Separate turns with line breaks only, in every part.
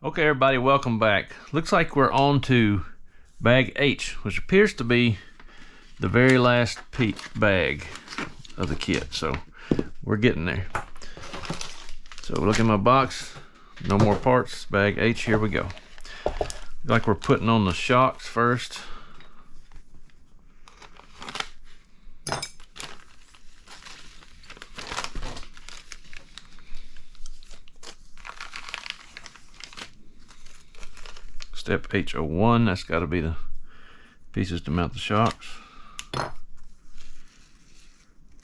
Okay, everybody, welcome back. Looks like we're on to bag H, which appears to be the very last bag of the kit. So we're getting there. So look in my box, no more parts, bag H, here we go. Like we're putting on the shocks first. Step H01, that's got to be the pieces to mount the shocks.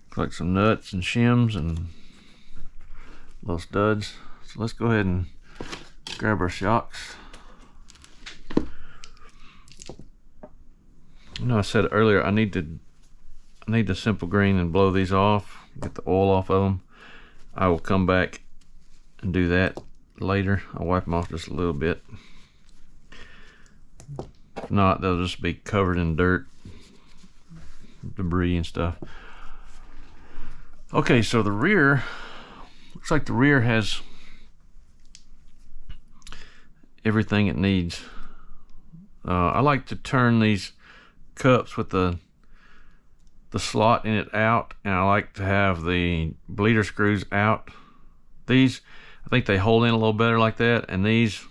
Collect some nuts and shims and little studs. So let's go ahead and grab our shocks. You know, I said earlier I need the simple green and blow these off, get the oil off of them. I will come back and do that later. I'll wipe them off just a little bit. If not, they'll just be covered in dirt, debris and stuff. Okay, so the rear, looks like the rear has everything it needs. I like to turn these cups with the slot in it out, and I like to have the bleeder screws out. These, I think they hold in a little better like that, and these,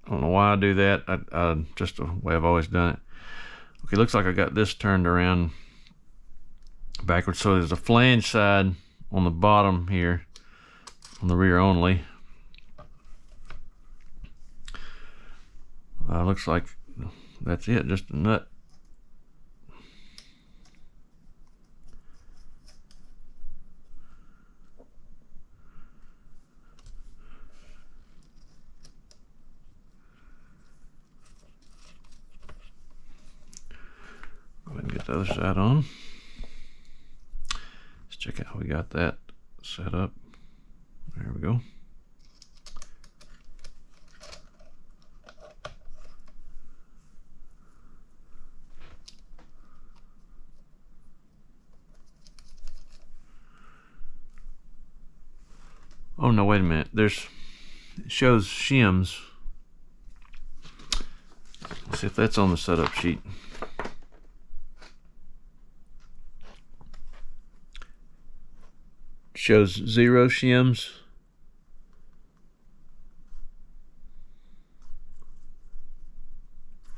I don't know why I do that. Just the way I've always done it. Okay, looks like I got this turned around backwards. So there's a flange side on the bottom here, on the rear only. Looks like that's it, just a nut. Go ahead and get the other side on. Let's check out how we got that set up. There we go. Oh no, wait a minute. It shows shims. Let's see if that's on the setup sheet. Shows 0 shims.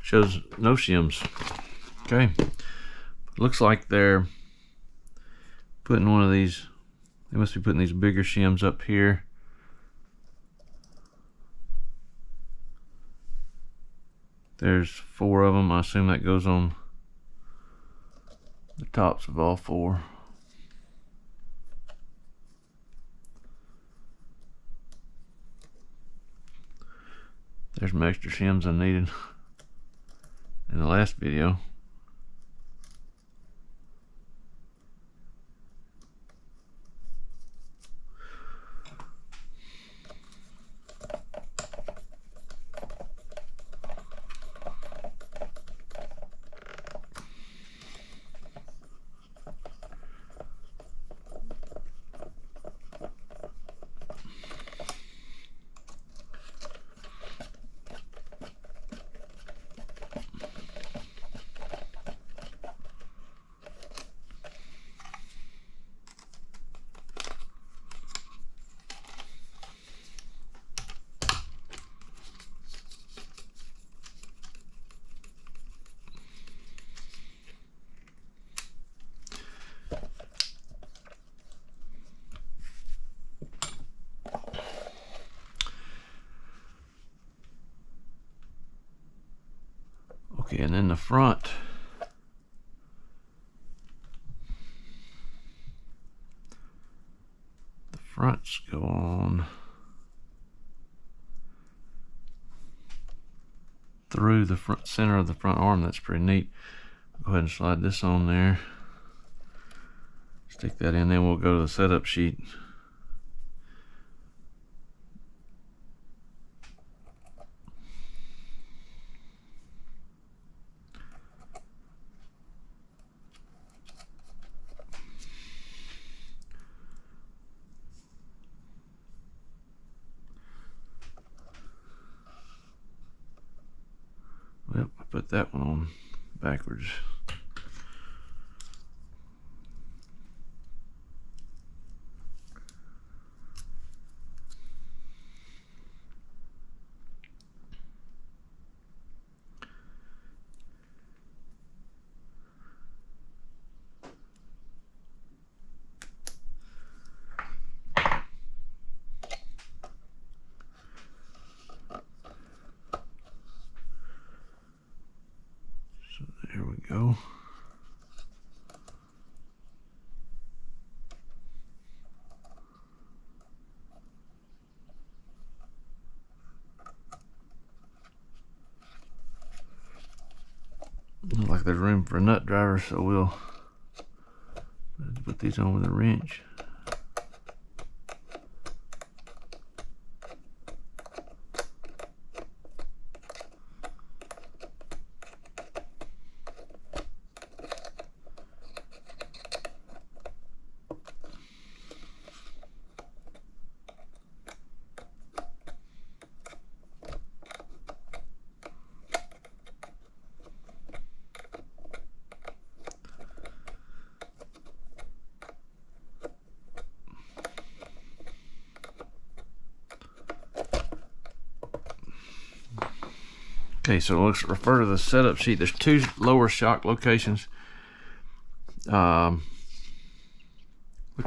Shows no shims. Okay. Looks like they're putting one of these, they must be putting these bigger shims up here. There's 4 of them. I assume that goes on the tops of all 4. There's some extra shims I needed in the last video. Okay, and then the front's go on through the front center of the front arm. That's pretty neat. Go ahead and slide this on there. Stick that in, then we'll go to the setup sheet. put that one on backwards. So there we go. Looks like there's room for a nut driver, so we'll put these on with a wrench. Okay, so let's refer to the setup sheet. There's 2 lower shock locations. Looks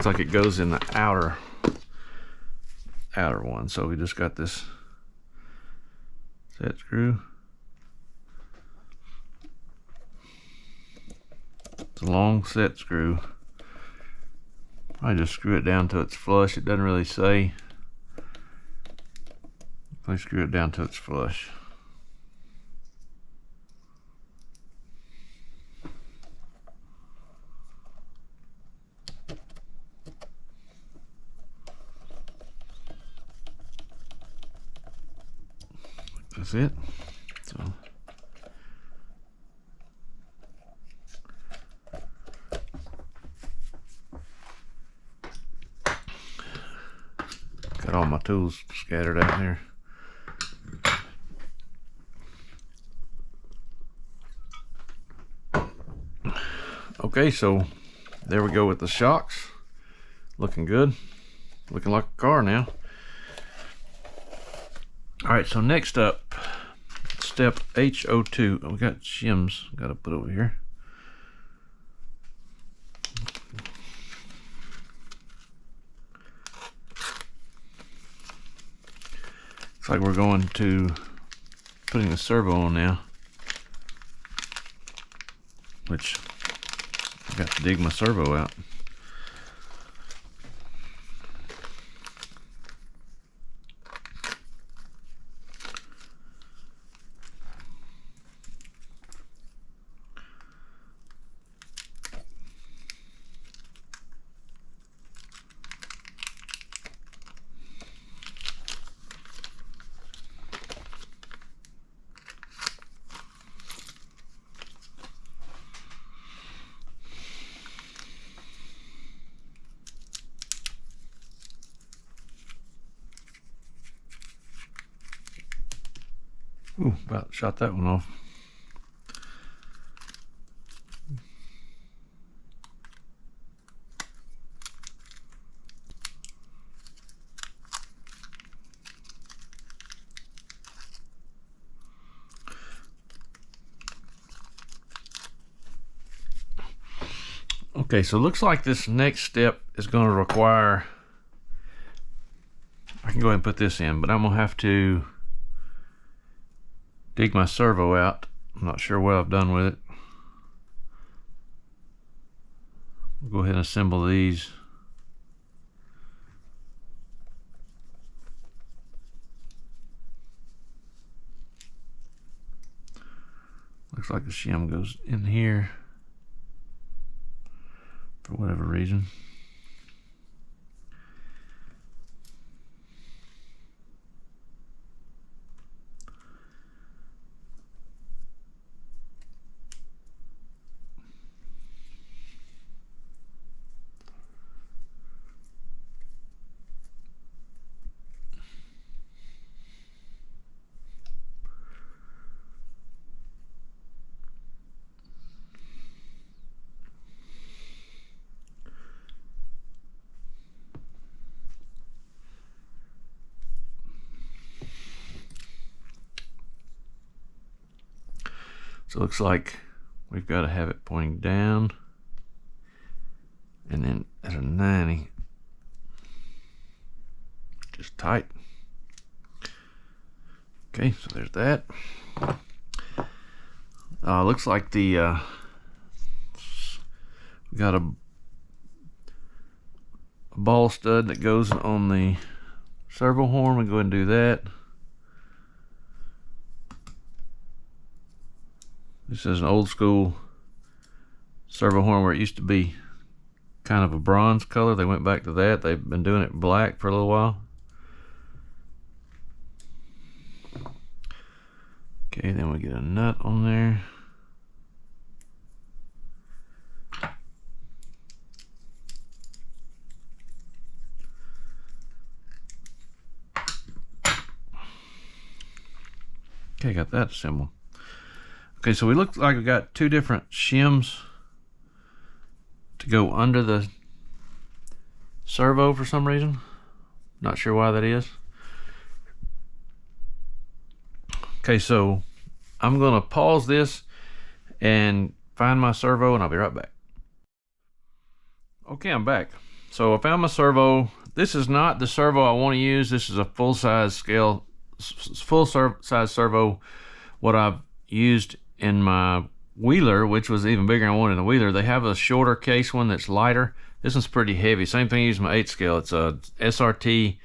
like it goes in the outer one. So we just got this set screw. It's a long set screw. I just screw it down till it's flush. It doesn't really say. I screw it down till it's flush. That's it. So got all my tools scattered out here. Okay, so there we go with the shocks. Looking good. Looking like a car now. Alright, so next up, step HO2. We got shims got to put over here. Looks like we're going to putting the servo on now, which I got to dig my servo out. Ooh, about shot that one off. Okay, so it looks like this next step is going to require, I can go ahead and put this in, but I'm going to have to dig my servo out. I'm not sure what I've done with it. We'll go ahead and assemble these. Looks like the shim goes in here for whatever reason. So it looks like we've got to have it pointing down, and then at a 90, just tight. Okay, so there's that. Looks like the we got a ball stud that goes on the servo horn. We go ahead and do that. This is an old school servo horn where it used to be kind of a bronze color. They went back to that. They've been doing it black for a little while. Okay, then we get a nut on there. Okay, got that assembled. Okay, so we look like we got two different shims to go under the servo for some reason. Not sure why that is. Okay, so I'm gonna pause this and find my servo, and I'll be right back. Okay, I'm back. So I found my servo. This is not the servo I want to use. This is a full-size scale, full-size servo. What I've used in my wheeler, which was even bigger than I wanted in the wheeler. They have a shorter case one that's lighter. This one's pretty heavy. Same thing I use my 8 scale. It's a SRT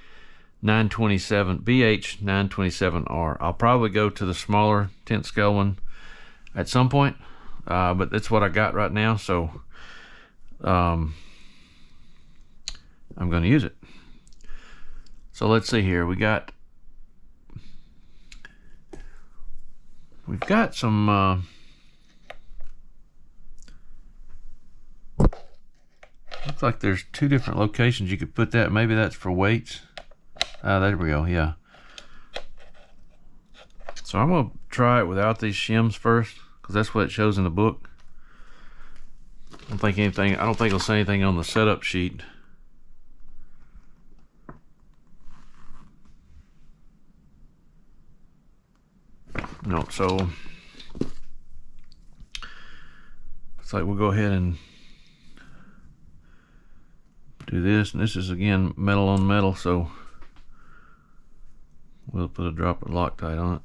927 BH 927R. I'll probably go to the smaller 10th scale one at some point, but that's what I got right now, so I'm going to use it. So let's see here. We've got some looks like there's two different locations you could put that. Maybe that's for weights. There we go, yeah. So I'm gonna try it without these shims first, because that's what it shows in the book. I don't think it'll say anything on the setup sheet. No, so it's like we'll go ahead and do this, and this is again metal on metal, so we'll put a drop of Loctite on it.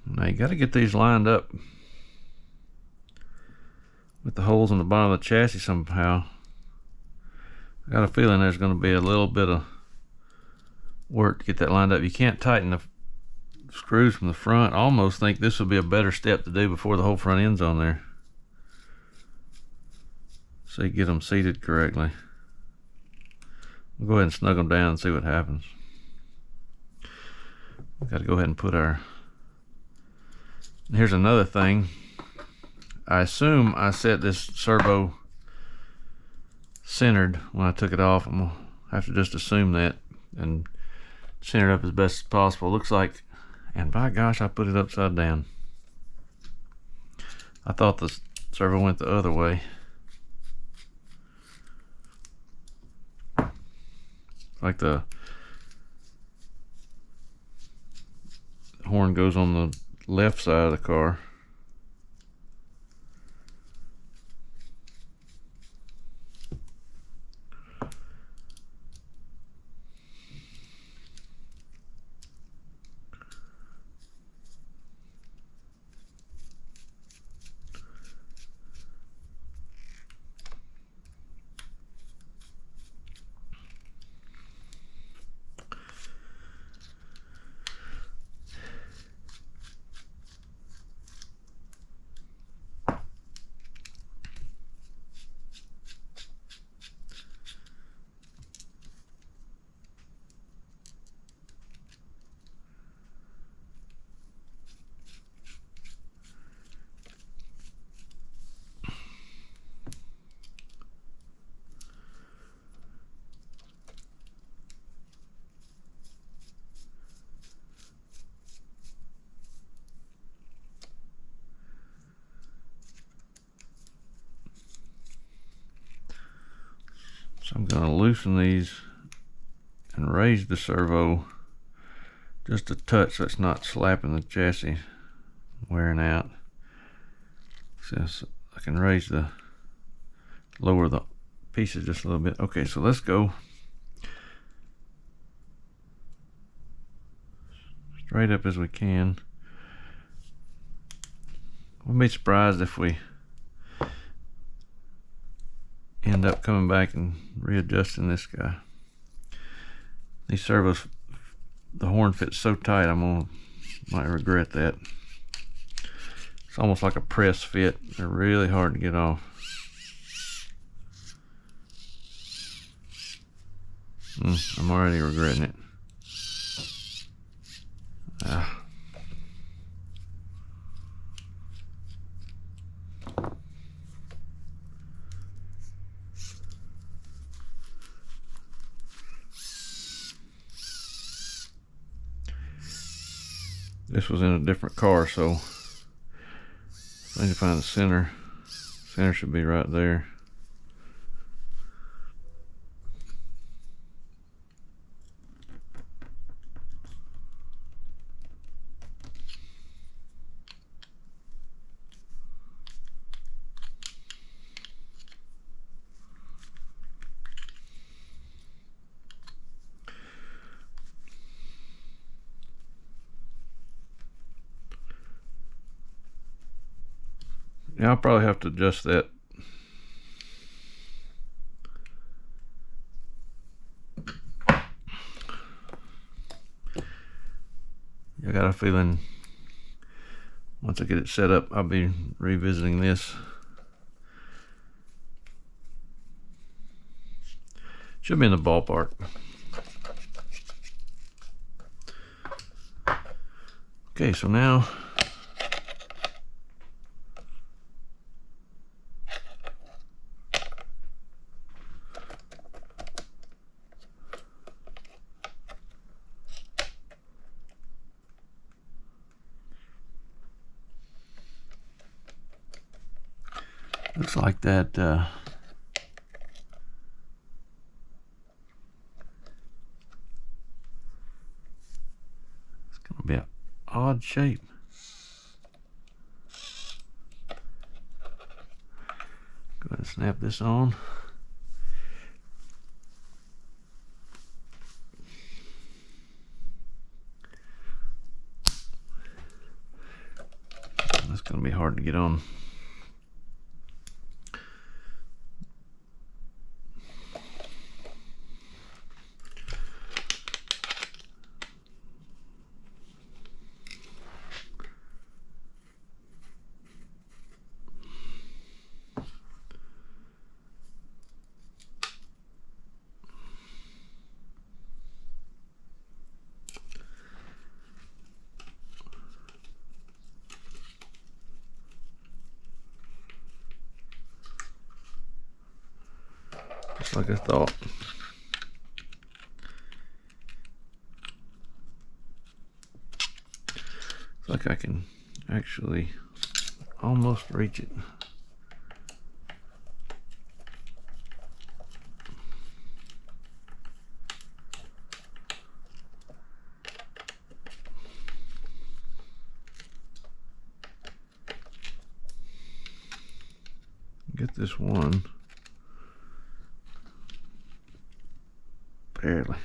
Now you got to get these lined up with the holes in the bottom of the chassis somehow. I got a feeling there's going to be a little bit of work to get that lined up. You can't tighten the screws from the front. I almost think this would be a better step to do before the whole front end's on there, so you get them seated correctly. We'll go ahead and snug them down and see what happens. We've got to go ahead and put our... Here's another thing. I assume I set this servo centered when I took it off. I'm gonna have to just assume that and center it up as best as possible. Looks like, and by gosh, I put it upside down. I thought the servo went the other way. Like the horn goes on the left side of the car. So I'm going to loosen these and raise the servo just a touch so it's not slapping the chassis, wearing out. So I can lower the pieces just a little bit. Okay, so let's go straight up as we can. We'll be surprised if we end up coming back and readjusting this guy. These servos, the horn fits so tight, might regret that. It's almost like a press fit. They're really hard to get off. I'm already regretting it. This was in a different car, so I need to find the center. Center should be right there. Yeah, I'll probably have to adjust that. I got a feeling once I get it set up, I'll be revisiting this. Should be in the ballpark. Okay, so now looks like that it's gonna be an odd shape. Go ahead and snap this on. That's gonna be hard to get on. Just like I thought. Looks like I can actually almost reach it. Get this one. Barely.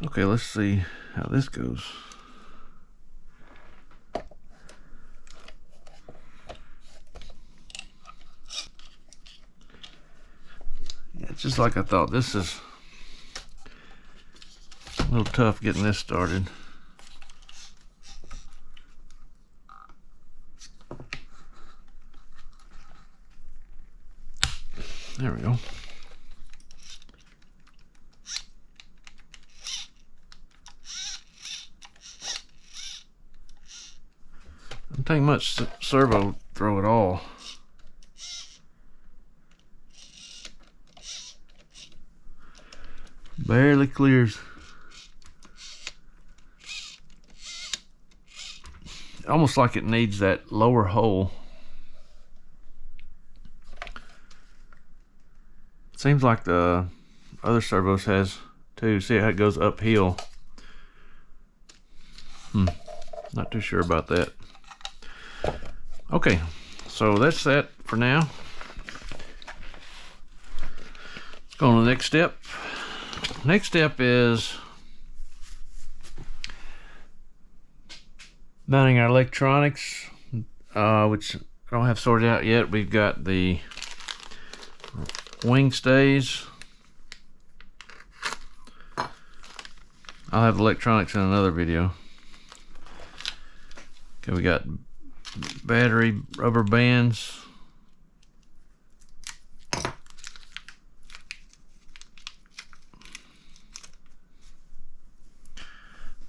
Okay, let's see how this goes. Yeah, it's just like I thought. This is a little tough getting this started. There we go. Doesn't take much servo throw at all. Barely clears. Almost like it needs that lower hole. Seems like the other servos has too. See how it goes uphill. Not too sure about that. Okay, so that's that for now. Let's go on to the next step. Next step is mounting our electronics, which I don't have sorted out yet. We've got the wing stays. I'll have electronics in another video. Okay, we got battery rubber bands.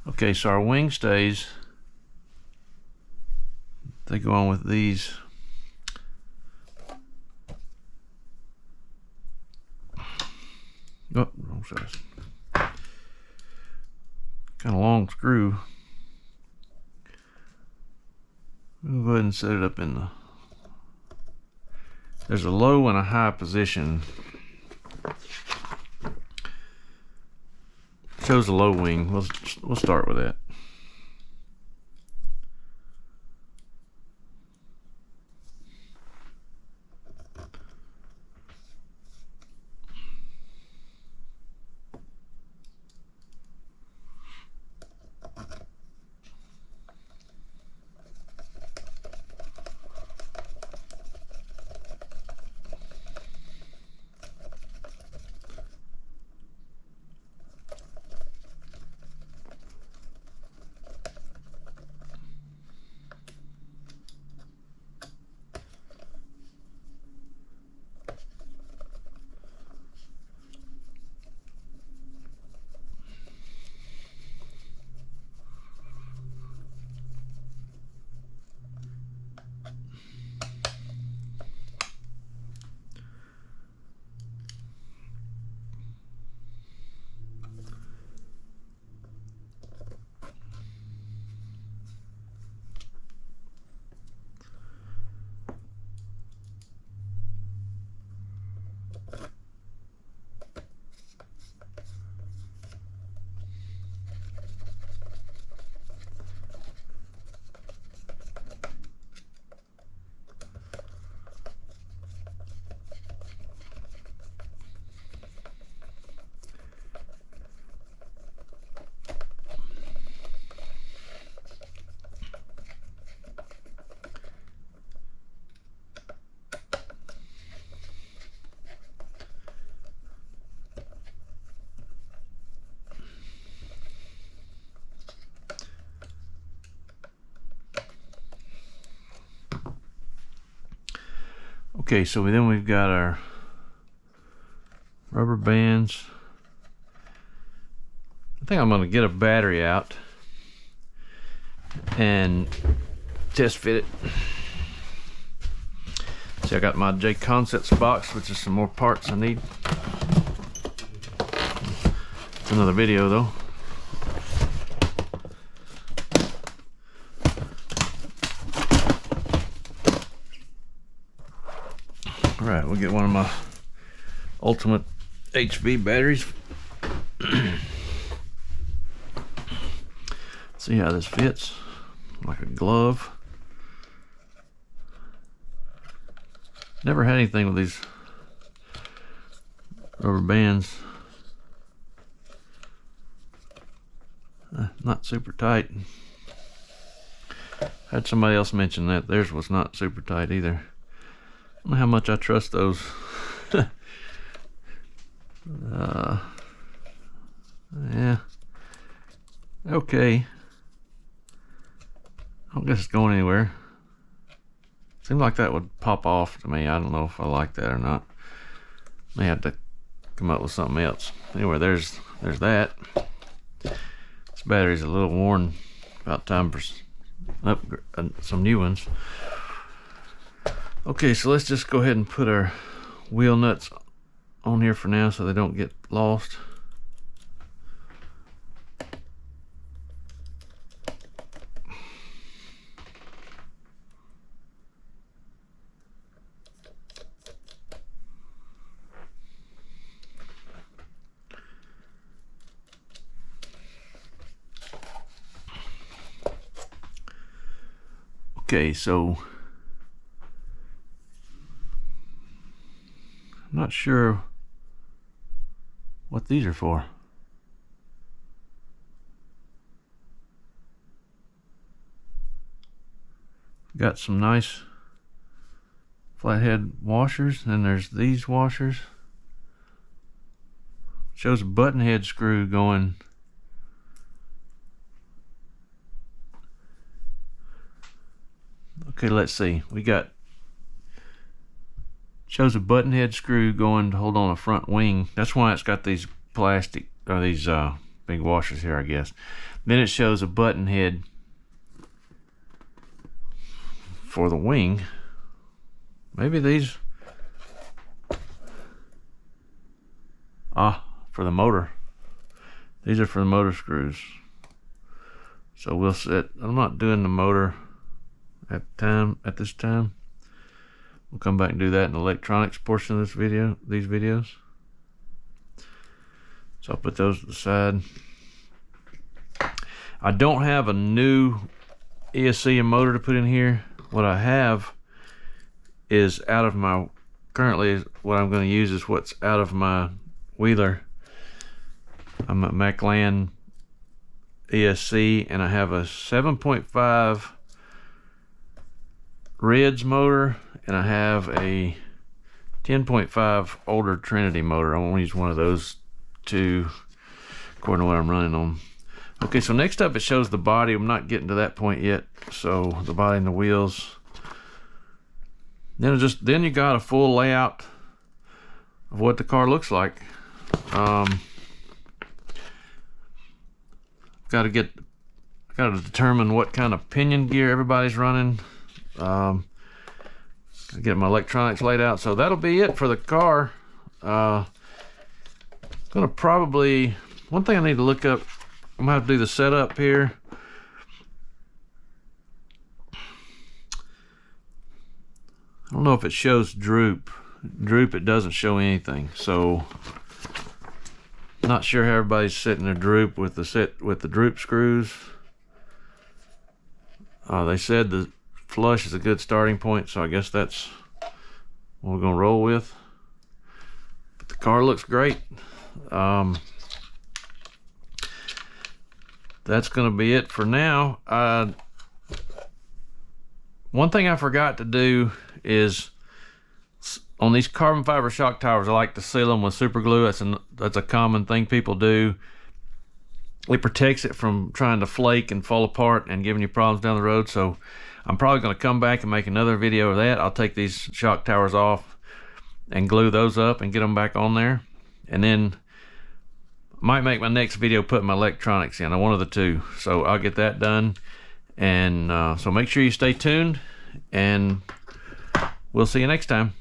Okay, so our wing stays, they go on with these. Oh, wrong size. Kind of long screw. We'll go ahead and set it up in the, there's a low and a high position. Shows the low wing. We'll start with that. Okay, so then we've got our rubber bands. I think I'm going to get a battery out and test fit it. See, I got my J Concepts box, which is some more parts I need. It's another video though. Alright, we'll get one of my Ultimate HV batteries. See how this fits, like a glove. Never had anything with these rubber bands. Not super tight. Had somebody else mention that theirs was not super tight either. I don't know how much I trust those. Yeah. Okay. I don't guess it's going anywhere. Seems like that would pop off to me. I don't know if I like that or not. May have to come up with something else. Anyway, there's that. This battery's a little worn. About time for some new ones. Okay, so let's just go ahead and put our wheel nuts on here for now so they don't get lost. Okay, so I'm not sure what these are for. Got some nice flathead washers, and there's these washers. Shows a button head screw going. Okay, let's see. We got, shows a button head screw going to hold on a front wing. That's why it's got these plastic, or these big washers here, I guess. Then it shows a button head for the wing. Maybe these, for the motor. These are for the motor screws. So we'll set, I'm not doing the motor at this time. We'll come back and do that in the electronics portion of this video, these videos. So I'll put those to the side. I don't have a new ESC and motor to put in here. What I have is out of my, currently what I'm going to use is what's out of my Wheeler. I'm a Maclan ESC, and I have a 7.5 Reds motor, and I have a 10.5 older Trinity motor. I want to use one of those two according to what I'm running on. Okay, so next up it shows the body. I'm not getting to that point yet. So the body and the wheels. Then you got a full layout of what the car looks like. Got to determine what kind of pinion gear everybody's running. Get my electronics laid out, so that'll be it for the car. Gonna probably, one thing I need to look up, I'm gonna have to do the setup here. I don't know if it shows droop. It doesn't show anything, so not sure how everybody's setting their droop with the droop screws. They said the flush is a good starting point, so I guess that's what we're gonna roll with. But the car looks great. That's gonna be it for now. One thing I forgot to do is on these carbon fiber shock towers, I like to seal them with super glue. That's a common thing people do. It protects it from trying to flake and fall apart and giving you problems down the road. So I'm probably going to come back and make another video of that. I'll take these shock towers off and glue those up and get them back on there. And then I might make my next video putting my electronics in, one of the two. So I'll get that done. And so make sure you stay tuned, and we'll see you next time.